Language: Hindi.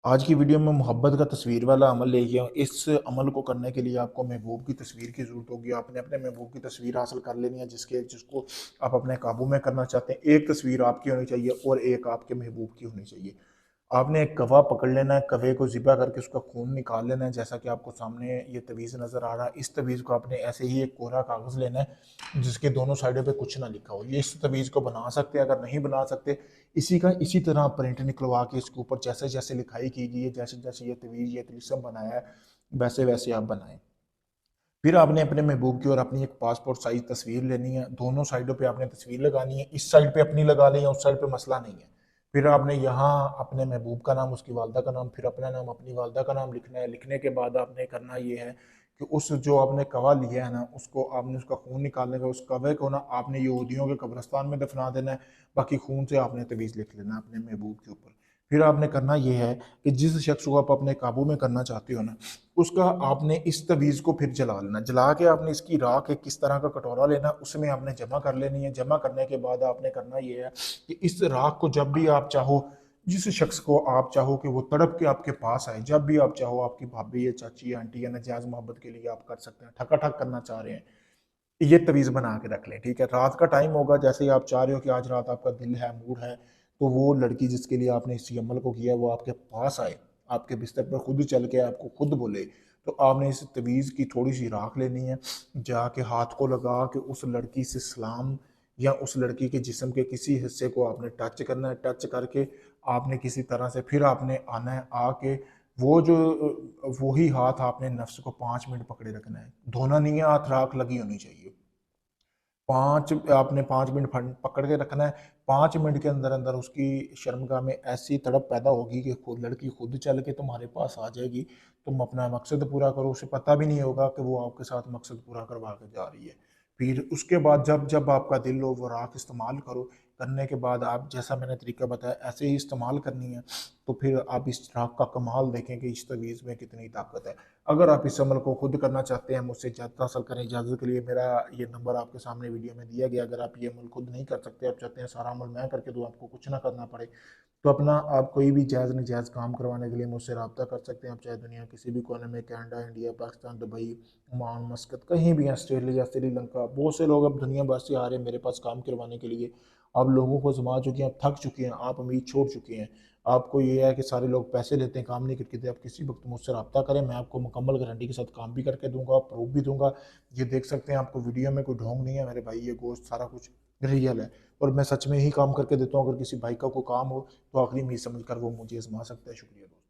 आज की वीडियो में मोहब्बत का तस्वीर वाला अमल लेके आया हूँ। इस अमल को करने के लिए आपको महबूब की तस्वीर की ज़रूरत होगी। आपने अपने महबूब की तस्वीर हासिल कर लेनी है जिसको आप अपने काबू में करना चाहते हैं। एक तस्वीर आपकी होनी चाहिए और एक आपके महबूब की होनी चाहिए। आपने एक कवा पकड़ लेना है, कवे को ज़िबा करके उसका खून निकाल लेना है, जैसा कि आपको सामने ये तवीज़ नज़र आ रहा है। इस तवीज़ को आपने ऐसे ही एक कोरा कागज़ लेना है जिसके दोनों साइडों पे कुछ ना लिखा हो। ये इस तवीज़ को बना सकते हैं, अगर नहीं बना सकते इसी तरह प्रिंट निकलवा के इसके ऊपर जैसे जैसे लिखाई की गई है, जैसे जैसे ये तवीज़ ये तिलिस्म बनाया है, वैसे वैसे आप बनाएं। फिर आपने अपने महबूब की और अपनी एक पासपोर्ट साइज तस्वीर लेनी है। दोनों साइडों पे आपने तस्वीर लगानी है। इस साइड पे अपनी लगा लें या उस साइड पे मसला नहीं है। फिर आपने यहाँ अपने महबूब का नाम, उसकी वालदा का नाम, फिर अपना नाम, अपनी वालदा का नाम लिखना है। लिखने के बाद आपने करना ये है कि उस जो आपने कवा लिया है ना, उसको आपने उसका खून निकालने का, उस कवे को ना आपने यहूदियों के कब्रिस्तान में दफना देना है। बाकी खून से आपने तवीज़ लिख लेना है अपने महबूब के ऊपर। फिर आपने करना ये है कि जिस शख्स को आप अपने काबू में करना चाहते हो ना, उसका आपने इस तवीज़ को फिर जला लेना। जला के आपने इसकी राख एक किस तरह का कटोरा लेना, उसमें आपने जमा कर लेनी है। जमा करने के बाद आपने करना ये है कि इस राख को जब भी आप चाहो, जिस शख्स को आप चाहो कि वो तड़प के आपके पास आए, जब भी आप चाहो, आपकी भाभी या चाची या आंटी या नजायज़ मोहब्बत के लिए आप कर सकते हैं। ठकाठक करना चाह रहे हैं, ये तवीज़ बना के रख लें, ठीक है। रात का टाइम होगा, जैसे ही आप चाह रहे हो कि आज रात आपका दिल है, मूड है, तो वो लड़की जिसके लिए आपने इस अमल को किया वो आपके पास आए, आपके बिस्तर पर खुद चल के आपको खुद बोले, तो आपने इस तवीज़ की थोड़ी सी राख लेनी है। जाके हाथ को लगा के उस लड़की से सलाम या उस लड़की के जिस्म के किसी हिस्से को आपने टच करना है। टच करके आपने किसी तरह से फिर आपने आना है, आके वो जो वही हाथ आपने नफ्स को 5 मिनट पकड़े रखना है। धोना नहीं है, हाथ राख लगी होनी चाहिए। 5 मिनट पकड़ के रखना है। 5 मिनट के अंदर अंदर उसकी शर्मगाह में ऐसी तड़प पैदा होगी कि खुद लड़की खुद चल के तुम्हारे पास आ जाएगी। तुम अपना मकसद पूरा करो, उसे पता भी नहीं होगा कि वो आपके साथ मकसद पूरा करवा के जा रही है। फिर उसके बाद जब जब आपका दिल हो वो राख इस्तेमाल करो। करने के बाद आप जैसा मैंने तरीका बताया ऐसे ही इस्तेमाल करनी है। तो फिर आप इस राख का कमाल देखें कि इस तवीज़ में कितनी ताकत है। अगर आप इस अमल को खुद करना चाहते हैं, मुझसे इजाज़त हासिल करें। इजाज़त के लिए मेरा ये नंबर आपके सामने वीडियो में दिया गया। अगर आप ये अमल खुद नहीं कर सकते, आप चाहते हैं सारा अमल मैं करके दूँ, आपको कुछ ना करना पड़े, तो अपना आप कोई भी जायज़ नाजायज़ काम करवाने के लिए मुझसे रब्ता कर सकते हैं। आप चाहे दुनिया किसी भी कोने में, Canada, India, Pakistan, Dubai, Oman, मस्कत, कहीं भी हैं, ऑस्ट्रेलिया, श्रीलंका, बहुत से लोग अब दुनिया भर से आ रहे हैं मेरे पास काम करवाने के लिए। आप लोगों को आज़मा चुके हैं, आप थक चुके हैं, आप उम्मीद छोड़ चुके हैं। आपको ये है कि सारे लोग पैसे लेते हैं, काम नहीं करके देते। आप किसी वक्त मुझसे रब्ता करें, मैं आपको मुकम्मल गारंटी के साथ काम भी करके दूंगा, प्रूफ भी दूंगा। ये देख सकते हैं, आपको वीडियो में कोई ढोंग नहीं है मेरे भाई, ये गोश्त सारा कुछ रियल है और मैं सच में ही काम करके देता हूँ। अगर किसी भाई का कोई काम हो तो आखिरी उम्मीद समझ कर वो मुझे आजमा सकता है। शुक्रिया दोस्तों।